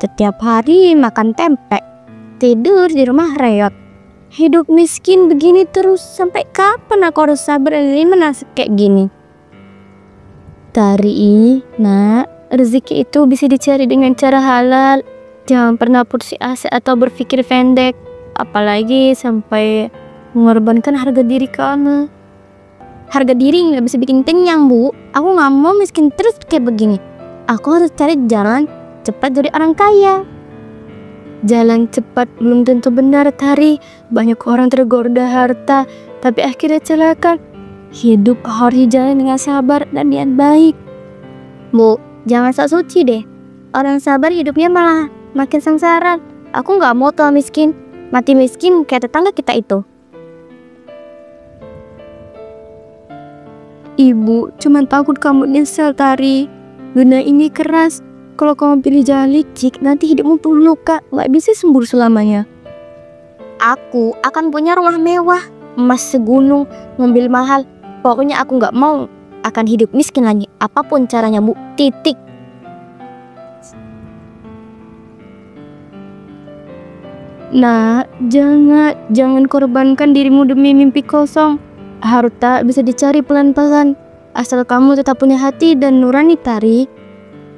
Setiap hari makan tempe, tidur di rumah reot. Hidup miskin begini terus, sampai kapan aku harus sabar dan ini nasib kayak gini? Tari, nak, rezeki itu bisa dicari dengan cara halal. Jangan pernah putus asa atau berpikir pendek, apalagi sampai mengorbankan harga diri kamu. Harga diri nggak bisa bikin kenyang, Bu. Aku nggak mau miskin terus kayak begini. Aku harus cari jalan cepat jadi orang kaya. Jalan cepat belum tentu benar, Tari. Banyak orang tergoda harta, tapi akhirnya celaka. Hidup harus dijalani dengan sabar dan niat baik. Bu, jangan sok suci deh. Orang sabar hidupnya malah makin sengsara. Aku nggak mau tua miskin, mati miskin kayak tetangga kita itu. Ibu cuma takut kamu nyesel, Tari. Dunia ini keras. Kalau kamu pilih jalan licik, nanti hidupmu penuh luka, nggak bisa sembuh selamanya. Aku akan punya rumah mewah, emas segunung, mobil mahal. Pokoknya aku nggak mau akan hidup miskin lagi, apapun caranya, Bu. Titik. Nah, jangan korbankan dirimu demi mimpi kosong. Harta bisa dicari pelan-pelan, asal kamu tetap punya hati dan nurani, Tari.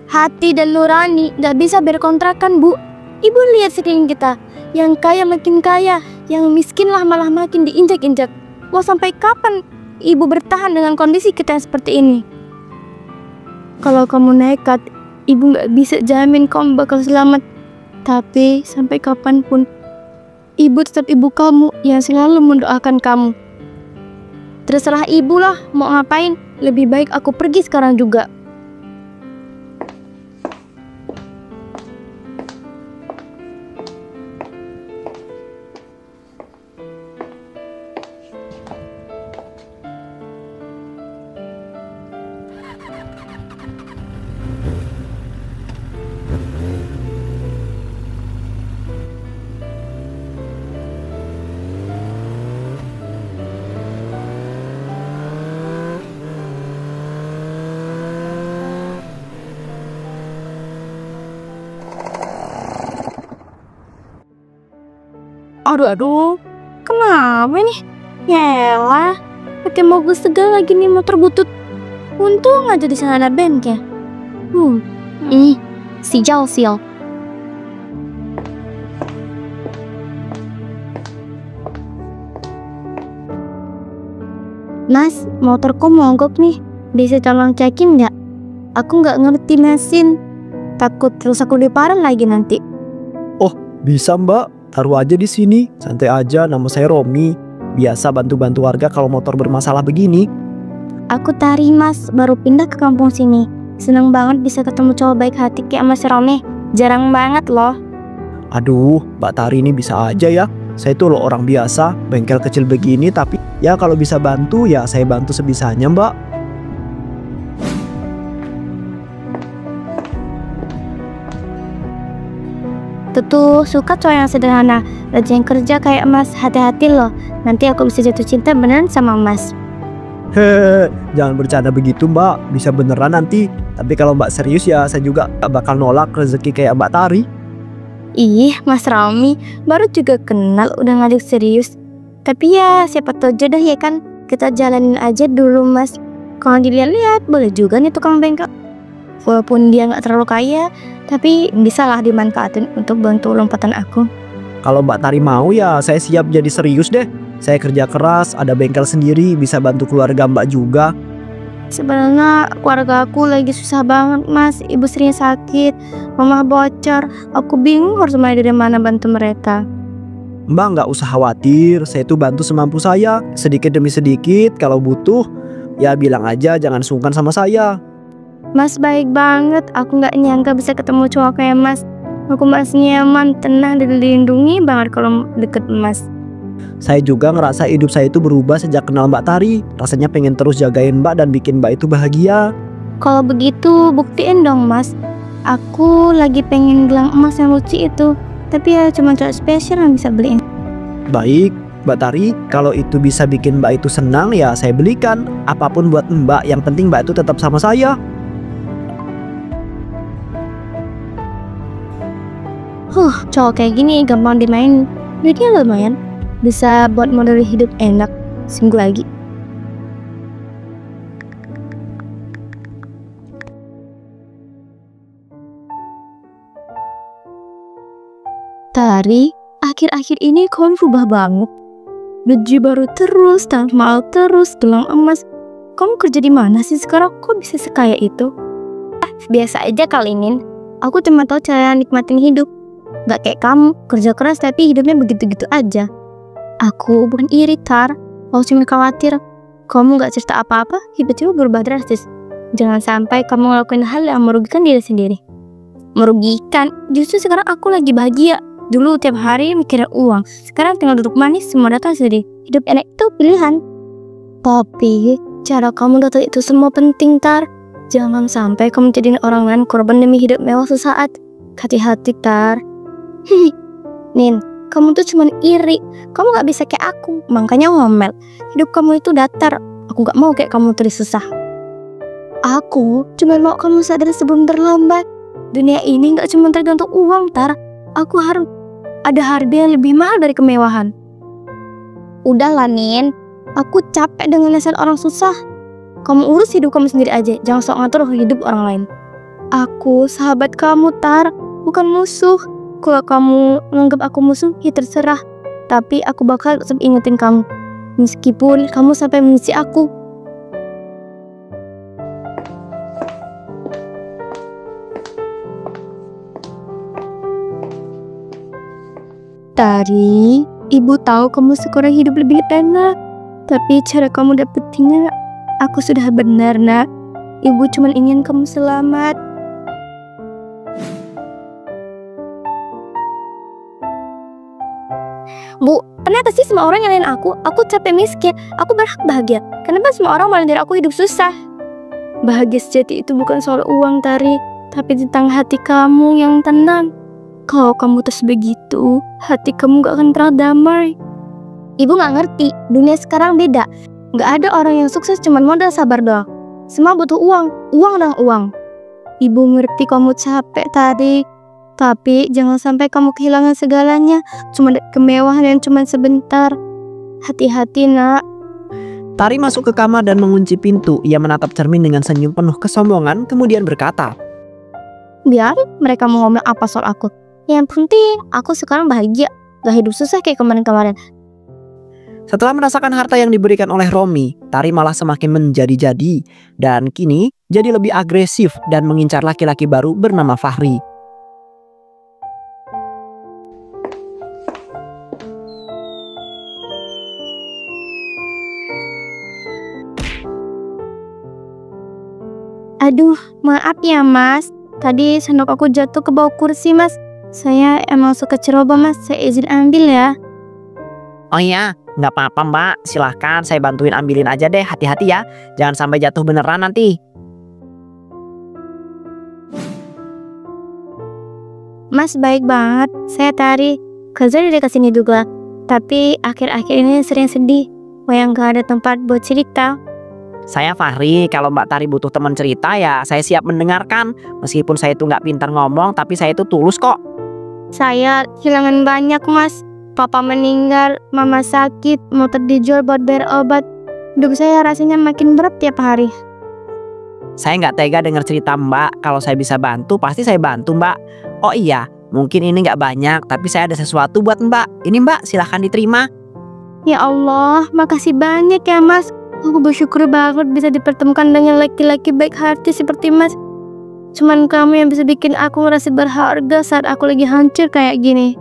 Hati dan nurani gak bisa berkontrakan, Bu. Ibu lihat sekeliling kita, yang kaya makin kaya, yang miskin lah malah makin diinjak-injak. Mau sampai kapan ibu bertahan dengan kondisi kita yang seperti ini? Kalau kamu nekat, ibu gak bisa jamin kamu bakal selamat. Tapi sampai kapanpun, ibu tetap ibu kamu yang selalu mendoakan kamu. Terserah ibu lah mau ngapain. Lebih baik aku pergi sekarang juga. Aduh, kenapa nih? Yaelah, pakai mogok segala lagi nih motor butut. Untung aja di sana ada bengkel. Sial. Mas, motorku mogok nih. Bisa tolong cekin nggak? Aku nggak ngerti mesin. Takut terus aku diparah lagi nanti. Oh, bisa Mbak. Taruh aja di sini, santai aja. Nama saya Romi. Biasa bantu-bantu warga kalau motor bermasalah begini. Aku Tari, Mas, baru pindah ke kampung sini. Seneng banget bisa ketemu cowok baik hati kayak Mas Romi. Jarang banget loh. Aduh, Mbak Tari ini bisa aja ya. Saya tuh loh orang biasa, bengkel kecil begini, tapi ya kalau bisa bantu ya saya bantu sebisanya, Mbak. Tuh suka cowok yang sederhana, rajin kerja kayak Mas. Hati-hati loh, nanti aku bisa jatuh cinta beneran sama Mas. Hehehe, jangan bercanda begitu Mbak, bisa beneran nanti. Tapi kalau Mbak serius ya saya juga gak bakal nolak rezeki kayak Mbak Tari. Ih, Mas Romi, baru juga kenal udah ngajak serius. Tapi ya siapa tahu jodoh ya kan, kita jalanin aja dulu Mas. Kalau dilihat-lihat boleh juga nih tukang bengkel. Walaupun dia gak terlalu kaya, tapi bisa lah dimanfaatin untuk bantu lompatan aku. Kalau Mbak Tari mau ya saya siap jadi serius deh. Saya kerja keras, ada bengkel sendiri, bisa bantu keluarga Mbak juga. Sebenarnya keluarga aku lagi susah banget Mas. Ibu sering sakit, mama bocor. Aku bingung harus mulai dari mana bantu mereka. Mbak nggak usah khawatir, saya tuh bantu semampu saya. Sedikit demi sedikit, kalau butuh ya bilang aja, jangan sungkan sama saya. Mas baik banget, aku nggak nyangka bisa ketemu cowok kayak Mas. Aku masih nyaman, tenang dan dilindungi banget kalau deket Mas. Saya juga ngerasa hidup saya itu berubah sejak kenal Mbak Tari. Rasanya pengen terus jagain Mbak dan bikin Mbak itu bahagia. Kalau begitu buktiin dong Mas. Aku lagi pengen gelang emas yang lucu itu, tapi ya cuma cowok spesial yang bisa beliin. Baik Mbak Tari, kalau itu bisa bikin Mbak itu senang ya saya belikan. Apapun buat Mbak, yang penting Mbak itu tetap sama saya. Cowok kayak gini gampang dimain. Duitnya lumayan, bisa buat modal hidup enak. Seminggu lagi. Tari, akhir-akhir ini kamu berubah banget. Baju baru terus, tas mahal terus, gelang emas. Kamu kerja di mana sih sekarang? Kok bisa sekaya itu? Biasa aja kali ini. Aku cuma tahu cara nikmatin hidup. Gak kayak kamu, kerja keras tapi hidupnya begitu-gitu aja. Aku bukan iri, Tar. Aku cuma khawatir kamu gak cerita apa-apa, tiba-tiba berubah drastis. Jangan sampai kamu ngelakuin hal yang merugikan diri sendiri. Merugikan? Justru sekarang aku lagi bahagia. Dulu tiap hari mikirin uang, sekarang tinggal duduk manis, semua datang sedih. Hidup enak itu pilihan. Tapi cara kamu dapat itu semua penting, Tar. Jangan sampai kamu jadiin orang lain korban demi hidup mewah sesaat. Hati-hati, Tar. Nin, kamu tuh cuma iri. Kamu gak bisa kayak aku, makanya ngomel. Hidup kamu itu datar. Aku gak mau kayak kamu terus susah. Aku cuma mau kamu sadar sebelum terlambat. Dunia ini gak cuma tergantung uang, Tar. Aku harus ada harga yang lebih mahal dari kemewahan. Udahlah, Nin. Aku capek dengan lihat orang susah. Kamu urus hidup kamu sendiri aja. Jangan sok ngatur hidup orang lain. Aku sahabat kamu, Tar. Bukan musuh. Kalau kamu menganggap aku musuh, ya terserah. Tapi aku bakal tetap ingetin kamu. Meskipun kamu sampai membenci aku. Tari, ibu tahu kamu sekarang hidup lebih enak. Tapi cara kamu dapetinnya, aku sudah benar, nak. Ibu cuma ingin kamu selamat. Bu, kenapa sih semua orang nyalain aku? Aku capek miskin, aku berhak bahagia. Kenapa semua orang malah dari aku hidup susah? Bahagia sejati itu bukan soal uang, Tari, tapi tentang hati kamu yang tenang. Kalau kamu terus begitu, hati kamu gak akan pernah damai. Ibu gak ngerti, dunia sekarang beda. Gak ada orang yang sukses cuma modal sabar doang. Semua butuh uang, uang dan uang. Ibu ngerti kamu capek, Tari. Tapi jangan sampai kamu kehilangan segalanya cuma kemewahan yang cuma sebentar. Hati-hati, nak. Tari masuk ke kamar dan mengunci pintu. Ia menatap cermin dengan senyum penuh kesombongan, kemudian berkata, Biar mereka mau ngomong apa soal aku. Yang penting aku sekarang bahagia, gak hidup susah kayak kemarin-kemarin. Setelah merasakan harta yang diberikan oleh Romi, Tari malah semakin menjadi-jadi dan kini jadi lebih agresif dan mengincar laki-laki baru bernama Fahri. Aduh, maaf ya, Mas. Tadi sendok aku jatuh ke bawah kursi, Mas. Saya emang suka ceroboh, Mas. Saya izin ambil ya. Oh iya, nggak apa-apa mbak, silahkan saya bantuin ambilin aja deh, hati-hati ya. Jangan sampai jatuh beneran nanti. Mas baik banget, saya Tari. Kerja di dekat sini juga. Tapi akhir-akhir ini sering sedih. Kayak nggak ada tempat buat cerita. Saya Fahri, kalau Mbak Tari butuh teman cerita ya saya siap mendengarkan. Meskipun saya itu nggak pintar ngomong, tapi saya itu tulus kok. Saya kehilangan banyak, Mas. Papa meninggal, mama sakit, motor dijual buat bayar obat. Hidup saya rasanya makin berat tiap hari. Saya nggak tega dengar cerita Mbak. Kalau saya bisa bantu, pasti saya bantu Mbak. Oh iya, mungkin ini nggak banyak, tapi saya ada sesuatu buat Mbak. Ini Mbak, silahkan diterima. Ya Allah, makasih banyak ya, Mas. Aku bersyukur banget bisa dipertemukan dengan laki-laki baik hati seperti Mas. Cuman kamu yang bisa bikin aku ngerasa berharga saat aku lagi hancur kayak gini.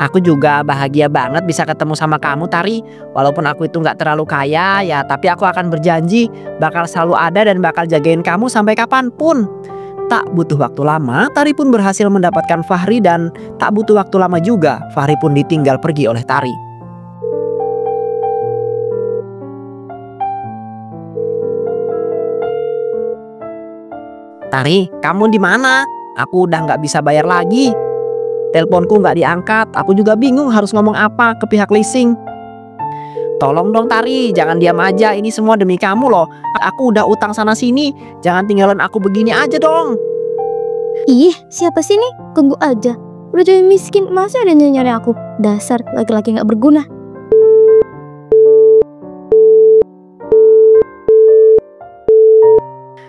Aku juga bahagia banget bisa ketemu sama kamu Tari. Walaupun aku itu nggak terlalu kaya ya, tapi aku akan berjanji bakal selalu ada dan bakal jagain kamu sampai kapanpun. Tak butuh waktu lama, Tari pun berhasil mendapatkan Fahri dan tak butuh waktu lama juga Fahri pun ditinggal pergi oleh Tari. Tari, kamu di mana? Aku udah nggak bisa bayar lagi. Teleponku nggak diangkat, aku juga bingung harus ngomong apa ke pihak leasing. Tolong dong Tari, jangan diam aja, ini semua demi kamu loh. Aku udah utang sana sini, jangan tinggalin aku begini aja dong. Ih, siapa sih nih? Tunggu aja. Udah jadi miskin, masih ada yang nyari aku. Dasar laki-laki gak berguna.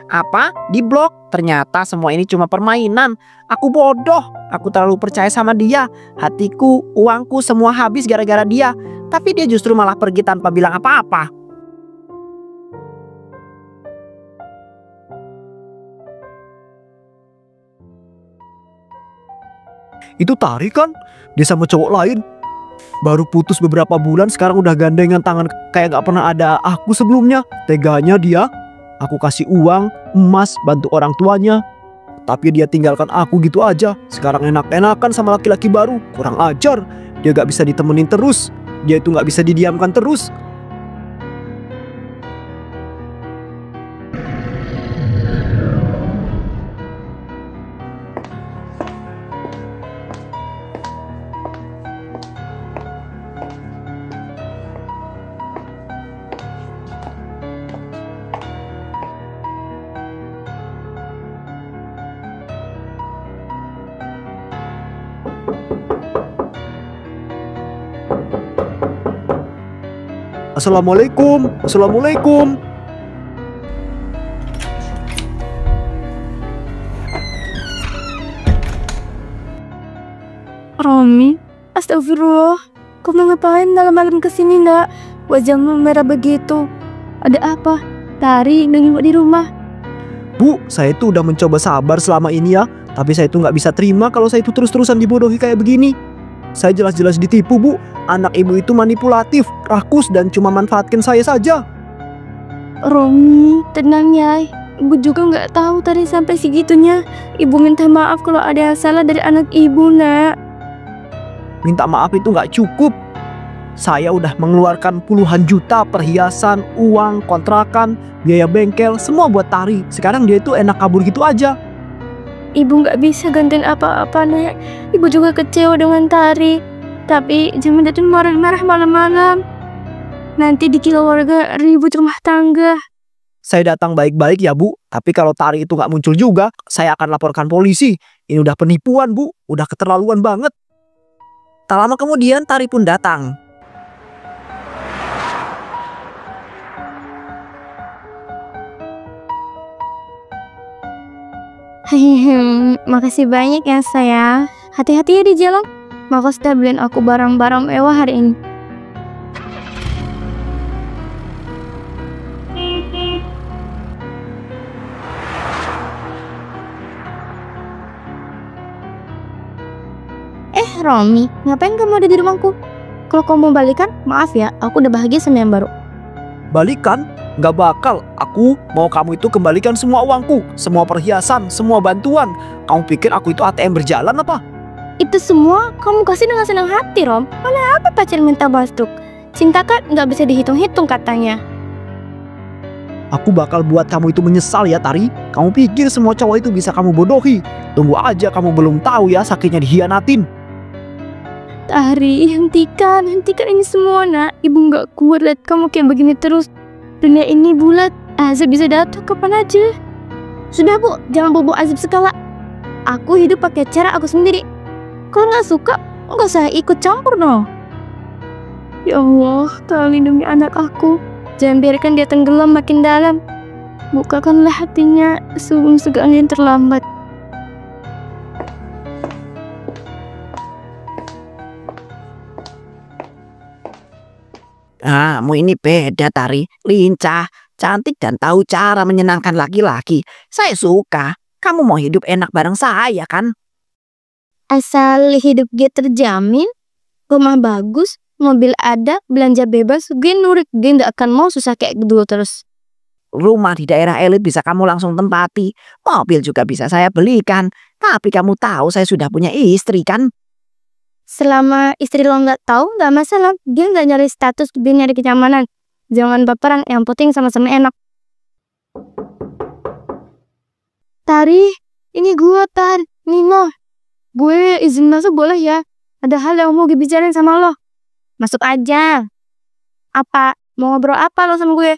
Apa? Di blok? Ternyata semua ini cuma permainan. Aku bodoh. Aku terlalu percaya sama dia. Hatiku, uangku semua habis gara-gara dia. Tapi dia justru malah pergi tanpa bilang apa-apa. Itu Tari kan? Dia sama cowok lain. Baru putus beberapa bulan sekarang udah gandengan tangan kayak gak pernah ada aku sebelumnya. Teganya dia. Aku kasih uang, emas, bantu orang tuanya. Tapi dia tinggalkan aku gitu aja. Sekarang enak-enakan sama laki-laki baru. Kurang ajar. Dia gak bisa ditemenin terus. Dia itu gak bisa didiamkan terus. Assalamualaikum. Assalamualaikum. Romi, astagfirullah. Kamu ngapain malam-malam kesini nak? Wajahmu merah begitu. Ada apa? Tari nunggu di rumah. Bu, saya itu udah mencoba sabar selama ini ya. Tapi saya itu nggak bisa terima kalau saya itu terus-terusan dibodohi kayak begini. Saya jelas-jelas ditipu, Bu. Anak ibu itu manipulatif, rakus, dan cuma manfaatkan saya saja. Romi, tenang ya. Ibu juga nggak tahu tadi sampai segitunya. Ibu minta maaf kalau ada yang salah dari anak ibu, nak. Minta maaf itu nggak cukup. Saya udah mengeluarkan puluhan juta perhiasan, uang, kontrakan, biaya bengkel, semua buat Tari. Sekarang dia itu enak kabur gitu aja. Ibu nggak bisa gantiin apa-apa, nak. Ibu juga kecewa dengan Tari. Tapi jangan datang marah-marah malam-malam. Nanti dikira warga ribut rumah tangga. Saya datang baik-baik ya, Bu. Tapi kalau Tari itu nggak muncul juga, saya akan laporkan polisi. Ini udah penipuan, Bu. Udah keterlaluan banget. Tak lama kemudian Tari pun datang. Hehehe, makasih banyak ya sayang. Hati-hati ya di jalan. Makasih udah beliin aku barang-barang mewah hari ini. Romi, ngapain kamu ada di rumahku? Kalau kamu mau balikan, maaf ya, aku udah bahagia sama yang baru. Balikan? Nggak bakal. Aku mau kamu itu kembalikan semua uangku, semua perhiasan, semua bantuan. Kamu pikir aku itu ATM berjalan apa? Itu semua kamu kasih dengan senang hati, Rom. Malah apa pacar minta bastuk? Cinta kan nggak bisa dihitung-hitung katanya. Aku bakal buat kamu itu menyesal ya, Tari. Kamu pikir semua cowok itu bisa kamu bodohi? Tunggu aja, kamu belum tahu ya sakitnya dihianatin. Tari, hentikan ini semua, nak. Ibu nggak kuat lihat kamu kayak begini terus. Dunia ini bulat, azab bisa datang kapan aja. Sudah, Bu, jangan bobo azab segala. Aku hidup pakai cara aku sendiri. Kalau nggak suka, nggak usah ikut campur dong. Ya Allah, tolong lindungi anak aku. Jangan biarkan dia tenggelam makin dalam. Bukakanlah hatinya sebelum segalanya terlambat. Kamu ini beda, Tari. Lincah, cantik, dan tahu cara menyenangkan laki-laki. Saya suka. Kamu mau hidup enak bareng saya kan? Asal hidup gue terjamin, rumah bagus, mobil ada, belanja bebas, gue nurut. Gue gak akan mau susah kayak dulu terus. Rumah di daerah elit bisa kamu langsung tempati. Mobil juga bisa saya belikan. Tapi kamu tahu saya sudah punya istri kan? Selama istri lo nggak tahu, nggak masalah. Dia nggak nyari status, dia nyari kenyamanan. Jangan baperan, yang penting sama-sama enak. Tari, ini gue Tar, Nino. Gue izin masuk boleh ya? Ada hal yang mau gue bicarain sama lo. Masuk aja. Apa? Mau ngobrol apa lo sama gue?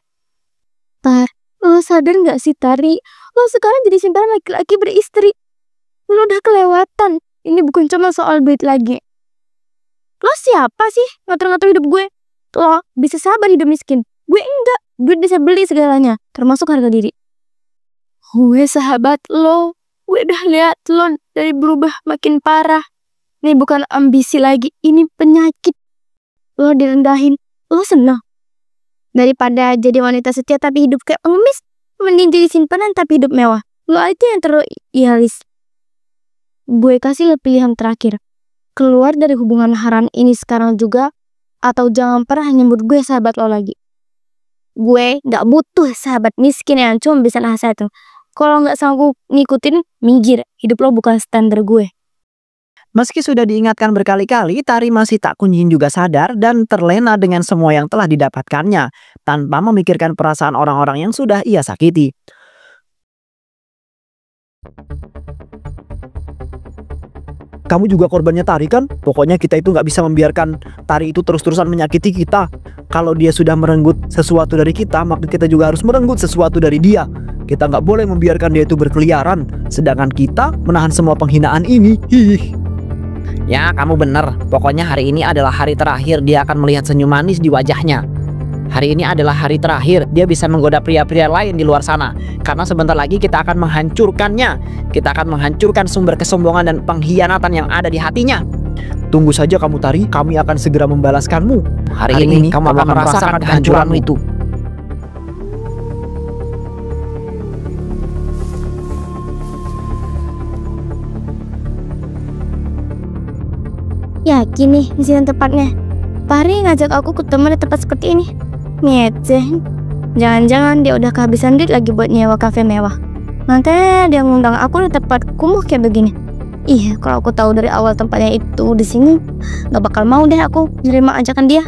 Tar, lo sadar nggak sih Tari? Lo sekarang jadi simpanan laki-laki beristri. Lo udah kelewatan. ini bukan cuma soal duit lagi. Lo siapa sih ngatur-ngatur hidup gue? Lo bisa sabar hidup miskin. Gue enggak. Duit bisa beli segalanya, termasuk harga diri. Gue sahabat lo. Gue udah lihat lo dari berubah makin parah. Ini bukan ambisi lagi, ini penyakit. Lo direndahin, lo senang. Daripada jadi wanita setia tapi hidup kayak pengemis, mending jadi simpanan tapi hidup mewah. Lo aja yang terlalu idealis. Gue kasih lo pilihan terakhir. Keluar dari hubungan haram ini sekarang juga, atau jangan pernah nyebut gue sahabat lo lagi. Gue gak butuh sahabat miskin yang cuma bisa nasihat tuh. Kalau gak sanggup ngikutin, minggir. Hidup lo bukan standar gue. Meski sudah diingatkan berkali-kali, Tari masih tak kunjung juga sadar dan terlena dengan semua yang telah didapatkannya, tanpa memikirkan perasaan orang-orang yang sudah ia sakiti. Kamu juga korbannya Tari kan? Pokoknya kita itu nggak bisa membiarkan Tari itu terus-terusan menyakiti kita. Kalau dia sudah merenggut sesuatu dari kita, maka kita juga harus merenggut sesuatu dari dia. Kita nggak boleh membiarkan dia itu berkeliaran, sedangkan kita menahan semua penghinaan ini. Hih. Ya, kamu bener. Pokoknya hari ini adalah hari terakhir dia akan melihat senyum manis di wajahnya. Hari ini adalah hari terakhir dia bisa menggoda pria-pria lain di luar sana. Karena sebentar lagi kita akan menghancurkannya. Kita akan menghancurkan sumber kesombongan dan pengkhianatan yang ada di hatinya. Tunggu saja kamu Tari, kami akan segera membalaskanmu. Hari ini kamu akan merasakan kehancuranmu itu. Yakin nih di sini tempatnya. Pari ngajak aku ketemu di tempat seperti ini. Ngeceh. Jangan-jangan dia udah kehabisan duit lagi buat nyewa kafe mewah. Nanti dia ngundang aku di tempat kumuh kayak begini. Iya, kalau aku tahu dari awal tempatnya itu di sini, gak bakal mau deh aku nerima ajakan dia.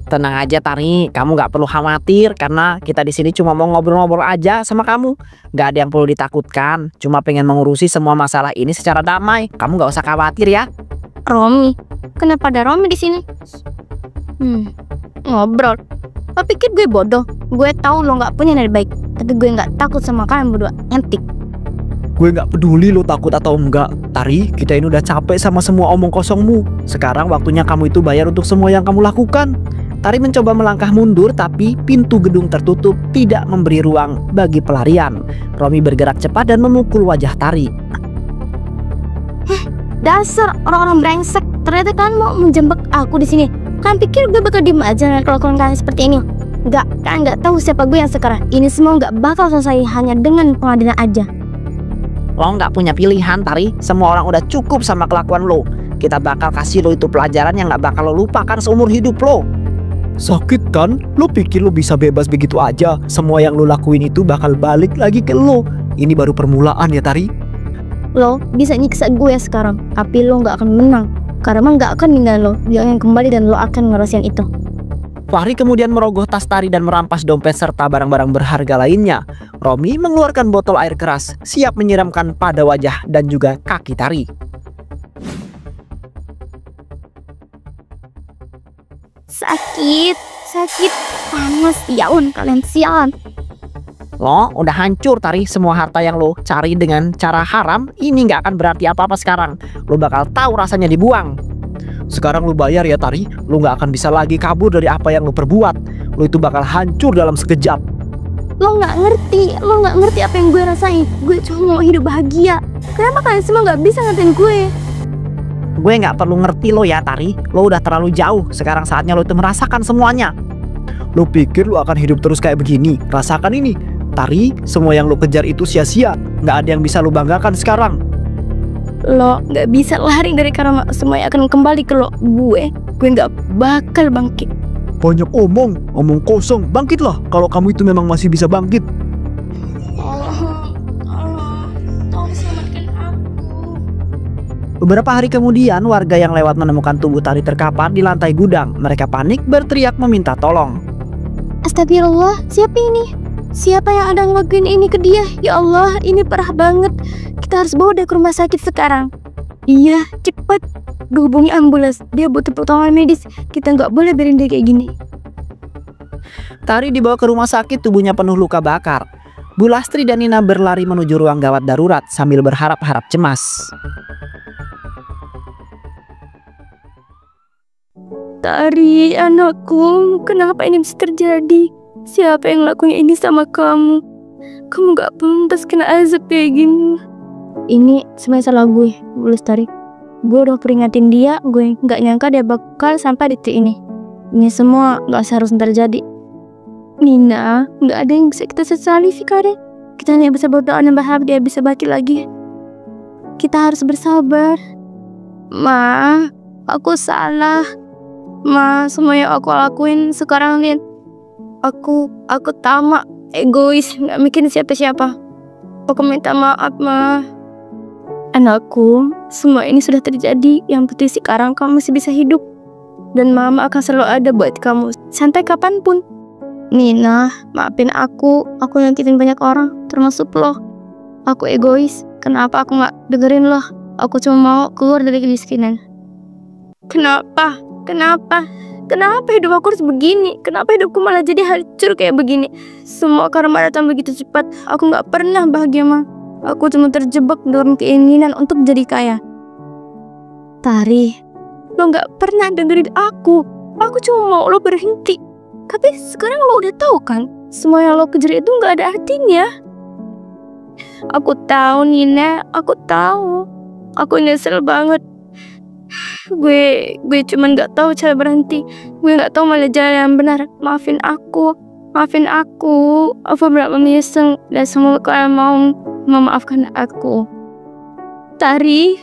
Tenang aja Tari, kamu gak perlu khawatir karena kita di sini cuma mau ngobrol-ngobrol aja sama kamu. Gak ada yang perlu ditakutkan, cuma pengen mengurusi semua masalah ini secara damai. Kamu gak usah khawatir ya. Romi, kenapa ada Romi di sini? Ngobrol. Lo pikir gue bodoh? Gue tahu lo gak punya niat baik, tapi gue gak takut sama kalian berdua. Antik. Gue gak peduli lo takut atau enggak. Tari, kita ini udah capek sama semua omong kosongmu. Sekarang waktunya kamu itu bayar untuk semua yang kamu lakukan. Tari mencoba melangkah mundur tapi pintu gedung tertutup tidak memberi ruang bagi pelarian. Romi bergerak cepat dan memukul wajah Tari. Dasar orang-orang brengsek, ternyata kan mau menjembek aku di sini. Kan pikir gue bakal diem aja kalau kalian seperti ini? Enggak, kan nggak tahu siapa gue yang sekarang. Ini semua nggak bakal selesai hanya dengan pengadilan aja. Lo nggak punya pilihan Tari. Semua orang udah cukup sama kelakuan lo. Kita bakal kasih lo itu pelajaran yang nggak bakal lo lupakan seumur hidup lo. Sakit kan? Lo pikir lo bisa bebas begitu aja? Semua yang lo lakuin itu bakal balik lagi ke lo. Ini baru permulaan ya Tari. Lo bisa nyiksa gue sekarang, tapi lo gak akan menang. Karena gak akan ninggalin lo. Dia akan kembali dan lo akan ngerasain itu. Fahri kemudian merogoh tas Tari dan merampas dompet serta barang-barang berharga lainnya. Romi mengeluarkan botol air keras, siap menyiramkan pada wajah dan juga kaki Tari. Sakit, panas, yaun kalian sialan. Lo udah hancur Tari. Semua harta yang lo cari dengan cara haram ini gak akan berarti apa-apa sekarang. Lo bakal tahu rasanya dibuang. Sekarang lo bayar ya Tari. Lo gak akan bisa lagi kabur dari apa yang lo perbuat. Lo itu bakal hancur dalam sekejap. Lo gak ngerti apa yang gue rasain. Gue cuma mau hidup bahagia. Kenapa kalian semua gak bisa ngertiin gue? Gue gak perlu ngerti lo ya Tari. Lo udah terlalu jauh. Sekarang saatnya lo itu merasakan semuanya. Lo pikir lo akan hidup terus kayak begini? Rasakan ini Tari, semua yang lo kejar itu sia-sia. Gak ada yang bisa lo banggakan sekarang. Lo gak bisa lari dari karma. Semuanya akan kembali ke lo. Gue gak bakal bangkit. Banyak omong kosong. Bangkitlah kalau kamu itu memang masih bisa bangkit. Tolong selamatkan aku. Beberapa hari kemudian, warga yang lewat menemukan tubuh Tari terkapar di lantai gudang. Mereka panik berteriak meminta tolong. Astagfirullah, siapa ini? Siapa yang ada ngelakuin ini ke dia? Ya Allah, ini parah banget. Kita harus bawa dia ke rumah sakit sekarang. Iya, cepat. Hubungi ambulans. Dia butuh pertolongan medis. Kita nggak boleh biarin dia kayak gini. Tari dibawa ke rumah sakit, tubuhnya penuh luka bakar. Bu Lastri dan Nina berlari menuju ruang gawat darurat sambil berharap-harap cemas. Tari, anakku, kenapa ini bisa terjadi? Siapa yang lakuin ini sama kamu? Kamu gak pantas kena azab kayak gini. Ini semuanya salah gue, Bu Lestari. Gue udah peringatin dia, gue gak nyangka dia bakal sampai detik ini. Ini semua gak seharusnya terjadi. Nina, gak ada yang bisa kita sesali, Fikare. Kita hanya bisa berdoa dan berharap dia bisa balik lagi. Kita harus bersabar. Ma, aku salah. Ma, semua yang aku lakuin sekarang, lihat. Aku tamak, egois, gak mikirin siapa-siapa. Aku minta maaf, Ma. Anakku, semua ini sudah terjadi. Yang penting sekarang kamu masih bisa hidup. Dan Mama akan selalu ada buat kamu sampai kapanpun. Nina, maafin aku nyakitin banyak orang, termasuk lo. Aku egois, kenapa aku gak dengerin lo? Aku cuma mau keluar dari kemiskinan. Kenapa hidup aku harus begini? Kenapa hidupku malah jadi hancur kayak begini? Semua karma datang begitu cepat. Aku gak pernah bahagia, Ma. Aku cuma terjebak dalam keinginan untuk jadi kaya. Tari, lo gak pernah dengerin aku. Aku cuma mau lo berhenti. Tapi sekarang lo udah tahu kan, semua yang lo kejar itu gak ada artinya. Aku tahu, Nina, aku tahu. Aku nyesel banget. Gue cuman gak tahu cara berhenti. Gue gak tahu malah jalan yang benar. Maafin aku. Aku berat menyesal dan semua kalian mau memaafkan aku. Tari.